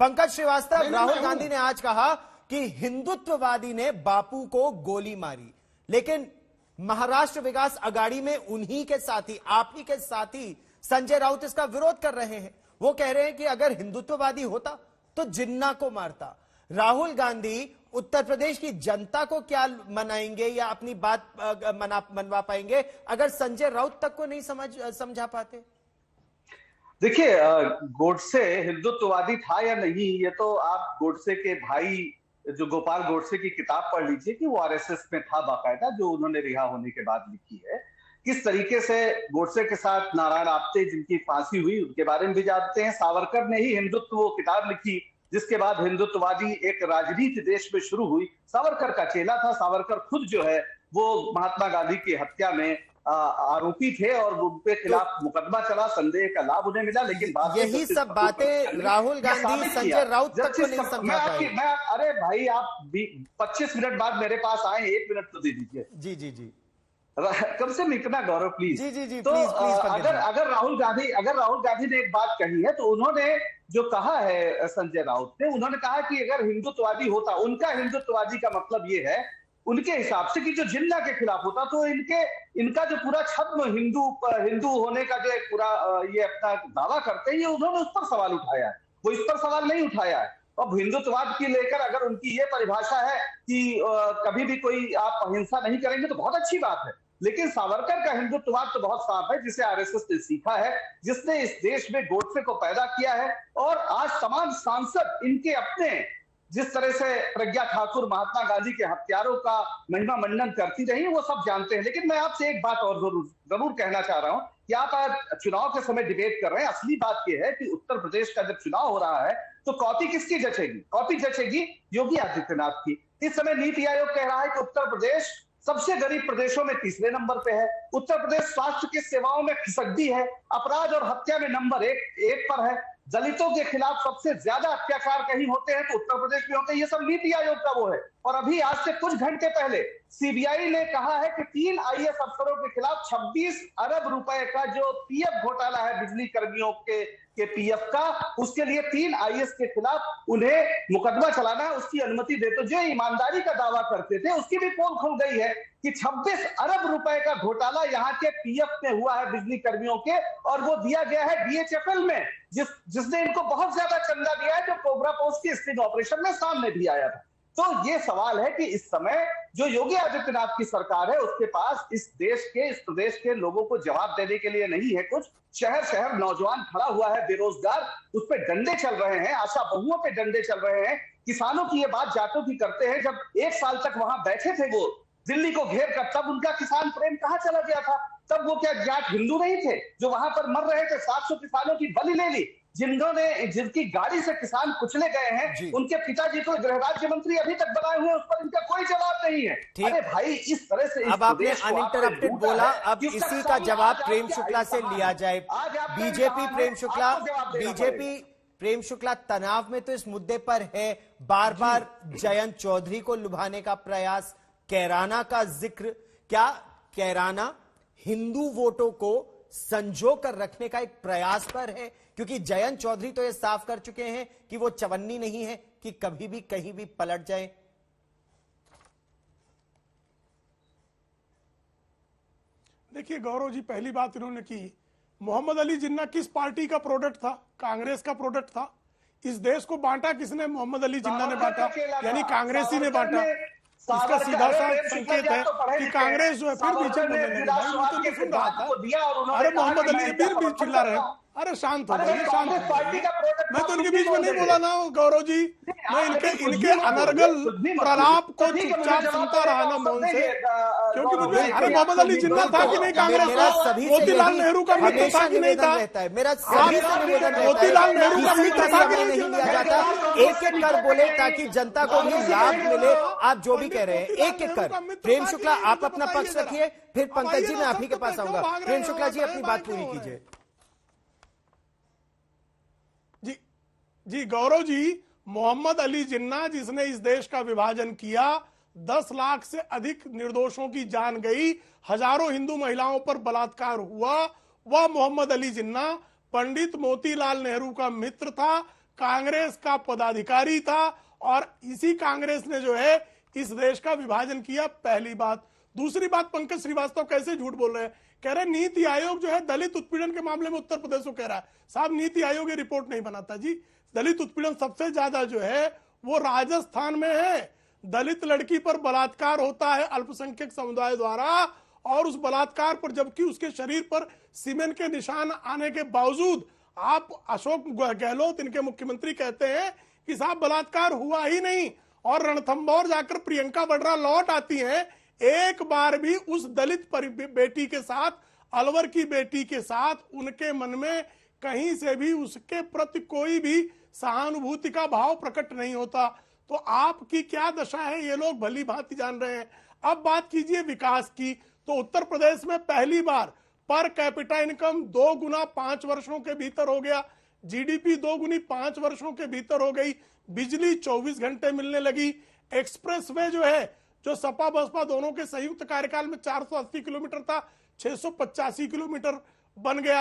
पंकज श्रीवास्तव, राहुल गांधी ने आज कहा कि हिंदुत्ववादी ने बापू को गोली मारी, लेकिन महाराष्ट्र विकास अघाड़ी में उन्हीं के साथी, आप ही के साथी संजय राउत इसका विरोध कर रहे हैं। वो कह रहे हैं कि अगर हिंदुत्ववादी होता तो जिन्ना को मारता। राहुल गांधी उत्तर प्रदेश की जनता को क्या मनाएंगे या अपनी बात मनवा पाएंगे अगर संजय राउत तक को नहीं समझा पाते? देखिए, गोडसे हिंदुत्ववादी था या नहीं, ये तो आप गोडसे के भाई जो गोपाल गोडसे की किताब पढ़ लीजिए कि वो आरएसएस में था बाकायदा, जो उन्होंने रिहा होने के बाद लिखी है। किस तरीके से गोडसे के साथ नारायण आप्टे जिनकी फांसी हुई उनके बारे में भी जानते हैं। सावरकर ने ही हिंदुत्व वो किताब लिखी जिसके बाद हिंदुत्ववादी एक राजनीति देश में शुरू हुई। सावरकर का चेला था। सावरकर खुद जो है वो महात्मा गांधी की हत्या में आरोपी थे और उनके खिलाफ मुकदमा चला, संदेह का लाभ उन्हें मिला, लेकिन बाद यही सब बातें राहुल गांधी संजय राउत तक को नहीं समझा पाए। अरे भाई, आप 25 मिनट बाद मेरे पास आए, 1 मिनट तो दे दीजिए। जी जी जी, कम से कम इतना गौरव प्लीज। जी जी जी, तो प्लीज, अगर राहुल गांधी ने एक बात कही है तो उन्होंने जो कहा है संजय राउत ने, उन्होंने कहा कि अगर हिंदुत्ववादी होता, उनका हिंदुत्ववादी का मतलब ये है उनके हिसाब से कि जो जिन्ना के खिलाफ होता, तो इनका जो पूरा छद्म हिंदू होने का जो एक पूरा ये अपना दावा करते हैं, ये उन्होंने उस पर सवाल उठाया है। वो इस पर सवाल नहीं उठाया है। अब हिंदुत्ववाद की लेकर अगर उनकी ये परिभाषा है कि कभी भी कोई आप अहिंसा नहीं करेंगे तो बहुत अच्छी बात है, लेकिन सावरकर का हिंदुत्ववाद तो बहुत साफ है, जिसे आरएसएस ने सीखा है, जिसने इस देश में गोडसे को पैदा किया है। और आज तमाम सांसद इनके अपने, जिस तरह से प्रज्ञा ठाकुर महात्मा गांधी के हत्यारों का महिमा मंडन करती रही, वो सब जानते हैं। लेकिन मैं आपसे एक बात और जरूर कहना चाह रहा हूं कि आप आज चुनाव के समय डिबेट कर रहे हैं। असली बात यह है कि उत्तर प्रदेश का जब चुनाव हो रहा है तो कॉपी किसकी जचेगी? कॉपी जचेगी योगी आदित्यनाथ की। इस समय नीति आयोग कह रहा है कि उत्तर प्रदेश सबसे गरीब प्रदेशों में 3रे नंबर पे है। उत्तर प्रदेश स्वास्थ्य की सेवाओं में खिसकदी है, अपराध और हत्या में नंबर 1 पर है, दलितों के खिलाफ सबसे ज्यादा अत्याचार कहीं होते हैं तो उत्तर प्रदेश में होते हैं। ये सब नीति आयोग का वो है। और अभी आज से कुछ घंटे पहले सीबीआई ने कहा है कि 3 आईएएस अफसरों के खिलाफ 26 अरब रुपए का जो पीएफ घोटाला है बिजली कर्मियों के पीएफ का, उसके लिए 3 आईएएस के खिलाफ उन्हें मुकदमा चलाना है, उसकी अनुमति दे। तो जो ईमानदारी का दावा करते थे उसकी भी पोल खुल गई है कि 26 अरब रुपए का घोटाला यहाँ के पीएफ में हुआ है बिजली कर्मियों के, और वो दिया गया है डीएचएफएल में, जिसने इनको बहुत ज्यादा चंदा दिया है, जो कोबरा पोस्ट की स्टिंग ऑपरेशन में सामने भी आया था। तो ये सवाल है कि इस समय जो योगी आदित्यनाथ की सरकार है उसके पास इस देश के, इस प्रदेश के लोगों को जवाब देने के लिए नहीं है कुछ। शहर शहर नौजवान खड़ा हुआ है बेरोजगार, उस पर डंडे चल रहे हैं, आशा बहुओं पे डंडे चल रहे हैं। किसानों की ये बात जाटों की करते हैं, जब 1 साल तक वहां बैठे थे वो दिल्ली को घेर कर, तब उनका किसान प्रेम कहां चला गया था? तब वो क्या जाट हिंदू नहीं थे जो वहां पर मर रहे थे? 700 किसानों की बलि ले ली, जिनकी गाड़ी से किसान कुचले गए हैं, उनके पिताजी को गृह राज्य मंत्री अभी तक बनाए हुए, उस पर इनका कोई जवाब नहीं है। अरे भाई, इस तरह से अब आपने अनइंटरप्टेड बोला, अब इसी का जवाब प्रेम शुक्ला से लिया जाए। बीजेपी प्रेम शुक्ला तनाव में तो इस मुद्दे पर है, बार बार जयंत चौधरी को लुभाने का प्रयास, कैराना का जिक्र। क्या कैराना हिंदू वोटों को संजो कर रखने का एक प्रयास पर है? क्योंकि जयंत चौधरी तो ये साफ कर चुके हैं कि वो चवन्नी नहीं है कि कभी भी कहीं भी पलट जाए। देखिए गौरव जी, पहली बात इन्होंने की, मोहम्मद अली जिन्ना किस पार्टी का प्रोडक्ट था? कांग्रेस का प्रोडक्ट था। इस देश को बांटा किसने? मोहम्मद अली जिन्ना ने बांटा, यानी कांग्रेस ही ने बांटा। इसका सीधा सा संकेत है कि कांग्रेस जो है फिर पीछे बोलने लगी। भाई वो तो सुन रहा था। अरे मोहम्मद अली फिर बीच चिल्ला रहे। अरे शांत हो जाइए, शांत हो जाइए। मैं तो इनके बीच में नहीं बोला ना गौरव जी, मैं इनके अनर्गल प्रलाप को चुपचाप सुनता रहा ना मौन से, क्योंकि मुझे, अरे मोहम्मद अली जिन्ना था कि नहीं कांग्रेस का? मोतीलाल नेहरू का मित्र था कि नहीं था? मोतीलाल नेहरू का मित्र था कि नहीं लिया जाता? एक एक कर बोले ताकि जनता को भी लाभ मिले। आप जो भी कह रहे हैं एक एक कर। प्रेम शुक्ला, आप अपना पक्ष रखिए, फिर पंकज जी मैं आप ही के पास आऊंगा। प्रेम शुक्ला जी अपनी बात पूरी कीजिए। जी गौरव जी, मोहम्मद अली जिन्ना जिसने इस देश का विभाजन किया, 10 लाख से अधिक निर्दोषों की जान गई, हजारों हिंदू महिलाओं पर बलात्कार हुआ, वह मोहम्मद अली जिन्ना पंडित मोतीलाल नेहरू का मित्र था, कांग्रेस का पदाधिकारी था और इसी कांग्रेस ने जो है इस देश का विभाजन किया, पहली बात। दूसरी बात, पंकज श्रीवास्तव कैसे झूठ बोल रहे हैं, कह रहे नीति आयोग जो है दलित उत्पीड़न के मामले में उत्तर प्रदेश को कह रहा है। साहब, नीति आयोग ये रिपोर्ट नहीं बनाता जी। दलित उत्पीड़न सबसे ज्यादा जो है वो राजस्थान में है। दलित लड़की पर बलात्कार होता है अल्पसंख्यक समुदाय द्वारा, और उस बलात्कार पर जबकि उसके शरीर पर सीमेंट के निशान आने के बावजूद आप अशोक गहलोत इनके मुख्यमंत्री कहते हैं कि साहब बलात्कार हुआ ही नहीं। और रणथंभौर जाकर प्रियंका वाड्रा लौट आती हैं, एक बार भी उस दलित बेटी के साथ, अलवर की बेटी के साथ उनके मन में कहीं से भी उसके प्रति कोई भी सहानुभूति का भाव प्रकट नहीं होता। तो आपकी क्या दशा है ये लोग भली भांति जान रहे हैं। अब बात कीजिए विकास की, तो उत्तर प्रदेश में पहली बार पर कैपिटा इनकम 2 गुना 5 वर्षों के भीतर हो गया, जीडीपी 2 गुनी 5 वर्षों के भीतर हो गई, बिजली 24 घंटे मिलने लगी, एक्सप्रेसवे जो है, जो सपा बसपा दोनों के संयुक्त कार्यकाल में 480 किलोमीटर था, 685 किलोमीटर बन गया।